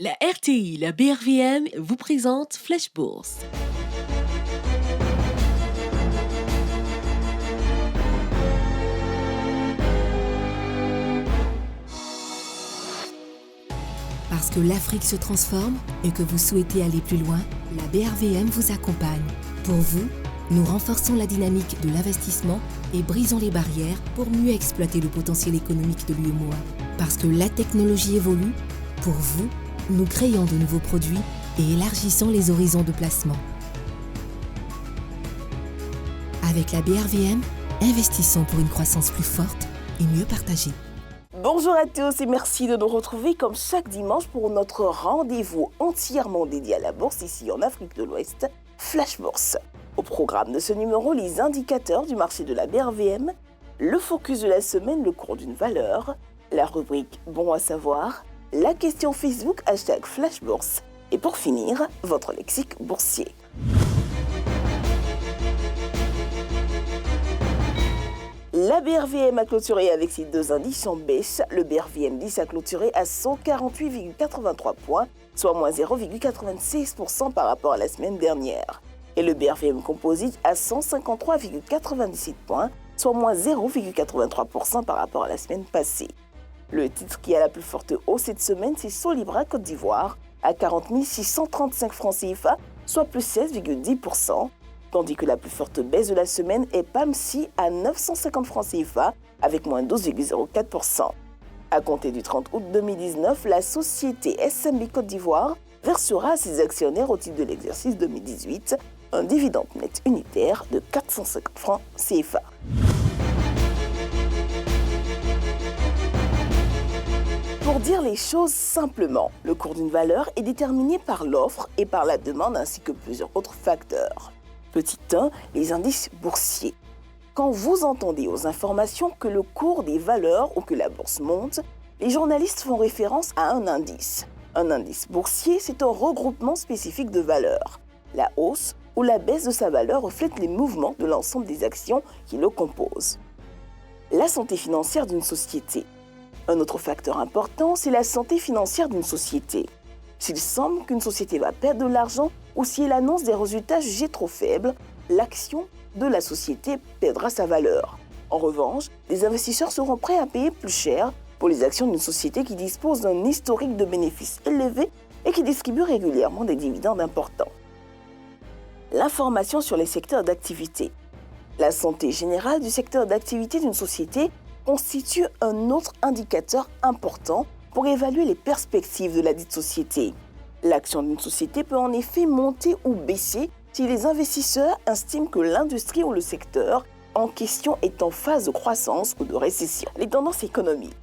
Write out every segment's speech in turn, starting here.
La RTI, la BRVM vous présente Flash Bourse. Parce que l'Afrique se transforme et que vous souhaitez aller plus loin, la BRVM vous accompagne. Pour vous, nous renforçons la dynamique de l'investissement et brisons les barrières pour mieux exploiter le potentiel économique de l'UEMOA. Parce que la technologie évolue, pour vous, nous créons de nouveaux produits et élargissons les horizons de placement. Avec la BRVM, investissons pour une croissance plus forte et mieux partagée. Bonjour à tous et merci de nous retrouver comme chaque dimanche pour notre rendez-vous entièrement dédié à la bourse ici en Afrique de l'Ouest, Flash Bourse. Au programme de ce numéro, les indicateurs du marché de la BRVM, le focus de la semaine, le cours d'une valeur, la rubrique Bon à savoir, la question Facebook #FlashBourse et pour finir, votre lexique boursier. La BRVM a clôturé avec ses deux indices en baisse. Le BRVM 10 a clôturé à 148,83 points, soit moins 0,96% par rapport à la semaine dernière. Et le BRVM Composite à 153,97 points, soit moins 0,83% par rapport à la semaine passée. Le titre qui a la plus forte hausse cette semaine, c'est Solibra Côte d'Ivoire à 40 635 francs CFA, soit plus 16,10%. Tandis que la plus forte baisse de la semaine est PAMSI à 950 francs CFA avec moins 12,04%. À compter du 30 août 2019, la société SMB Côte d'Ivoire versera à ses actionnaires au titre de l'exercice 2018 un dividende net unitaire de 450 francs CFA. Pour dire les choses simplement, le cours d'une valeur est déterminé par l'offre et par la demande ainsi que plusieurs autres facteurs. Petit 1, les indices boursiers. Quand vous entendez aux informations que le cours des valeurs ou que la bourse monte, les journalistes font référence à un indice. Un indice boursier, c'est un regroupement spécifique de valeurs. La hausse ou la baisse de sa valeur reflète les mouvements de l'ensemble des actions qui le composent. La santé financière d'une société. Un autre facteur important, c'est la santé financière d'une société. S'il semble qu'une société va perdre de l'argent ou si elle annonce des résultats jugés trop faibles, l'action de la société perdra sa valeur. En revanche, les investisseurs seront prêts à payer plus cher pour les actions d'une société qui dispose d'un historique de bénéfices élevé et qui distribue régulièrement des dividendes importants. L'information sur les secteurs d'activité. La santé générale du secteur d'activité d'une société constitue un autre indicateur important pour évaluer les perspectives de la dite société. L'action d'une société peut en effet monter ou baisser si les investisseurs estiment que l'industrie ou le secteur en question est en phase de croissance ou de récession. Les tendances économiques.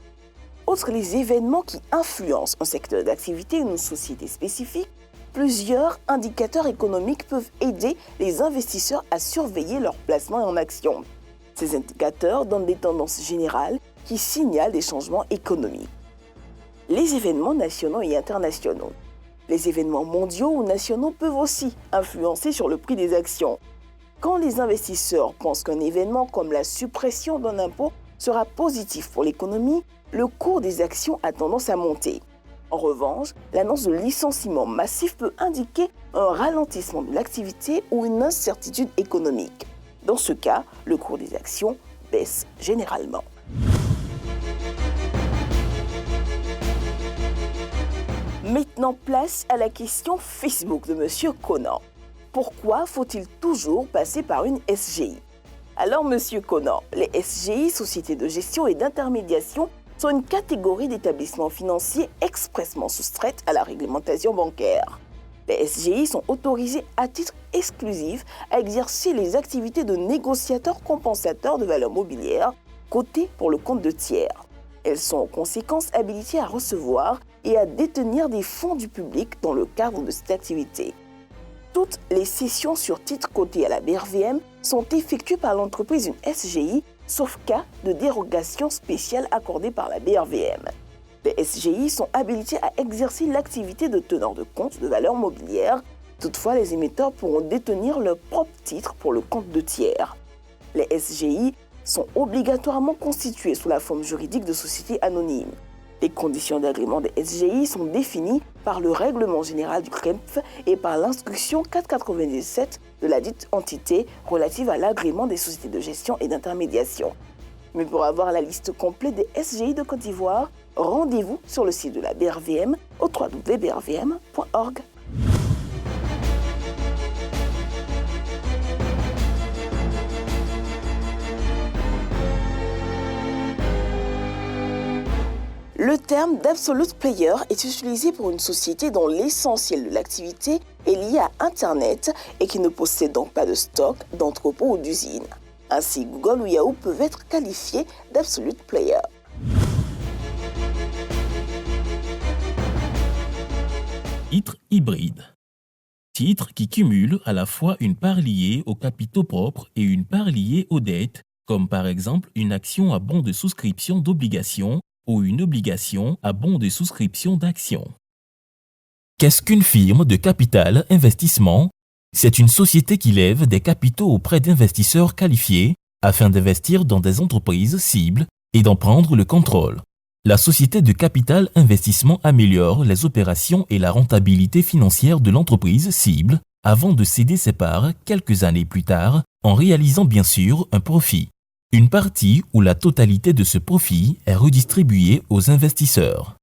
Outre les événements qui influencent un secteur d'activité ou une société spécifique, plusieurs indicateurs économiques peuvent aider les investisseurs à surveiller leurs placements en actions. Ces indicateurs donnent des tendances générales qui signalent des changements économiques. Les événements nationaux et internationaux. Les événements mondiaux ou nationaux peuvent aussi influencer sur le prix des actions. Quand les investisseurs pensent qu'un événement comme la suppression d'un impôt sera positif pour l'économie, le cours des actions a tendance à monter. En revanche, l'annonce de licenciements massifs peut indiquer un ralentissement de l'activité ou une incertitude économique. Dans ce cas, le cours des actions baisse généralement. Maintenant, place à la question Facebook de M. Conan. Pourquoi faut-il toujours passer par une SGI? Alors, M. Conan, les SGI, sociétés de gestion et d'intermédiation, sont une catégorie d'établissements financiers expressément soustraites à la réglementation bancaire. Les SGI sont autorisés à titre exclusif à exercer les activités de négociateurs compensateurs de valeurs mobilières cotées pour le compte de tiers. Elles sont en conséquence habilitées à recevoir et à détenir des fonds du public dans le cadre de cette activité. Toutes les cessions sur titres cotés à la BRVM sont effectuées par l'entreprise d'une SGI, sauf cas de dérogation spéciale accordée par la BRVM. Les SGI sont habilités à exercer l'activité de teneur de compte de valeurs mobilières. Toutefois, les émetteurs pourront détenir leurs propres titres pour le compte de tiers. Les SGI sont obligatoirement constitués sous la forme juridique de sociétés anonymes. Les conditions d'agrément des SGI sont définies par le règlement général du CREMF et par l'instruction 497 de la dite entité relative à l'agrément des sociétés de gestion et d'intermédiation. Mais pour avoir la liste complète des SGI de Côte d'Ivoire, rendez-vous sur le site de la BRVM au www.brvm.org. Le terme d'absolute player est utilisé pour une société dont l'essentiel de l'activité est lié à Internet et qui ne possède donc pas de stock, d'entrepôt ou d'usine. Ainsi, Google ou Yahoo peuvent être qualifiés d'absolute player. Titre hybride. Titre qui cumule à la fois une part liée aux capitaux propres et une part liée aux dettes, comme par exemple une action à bon de souscription d'obligations ou une obligation à bon de souscription d'actions. Qu'est-ce qu'une firme de capital investissement? C'est une société qui lève des capitaux auprès d'investisseurs qualifiés afin d'investir dans des entreprises cibles et d'en prendre le contrôle. La société de capital investissement améliore les opérations et la rentabilité financière de l'entreprise cible avant de céder ses parts quelques années plus tard en réalisant bien sûr un profit. Une partie ou la totalité de ce profit est redistribuée aux investisseurs.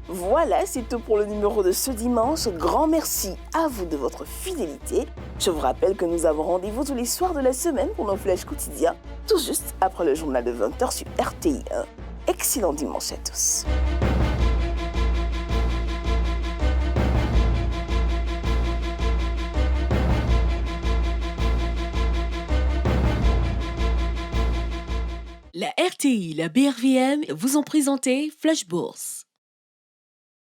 Voilà, c'est tout pour le numéro de ce dimanche. Grand merci à vous de votre fidélité. Je vous rappelle que nous avons rendez-vous tous les soirs de la semaine pour nos flashs quotidiens, tout juste après le journal de 20h sur RTI 1. Excellent dimanche à tous. La RTI, la BRVM vous ont présenté Flash Bourse.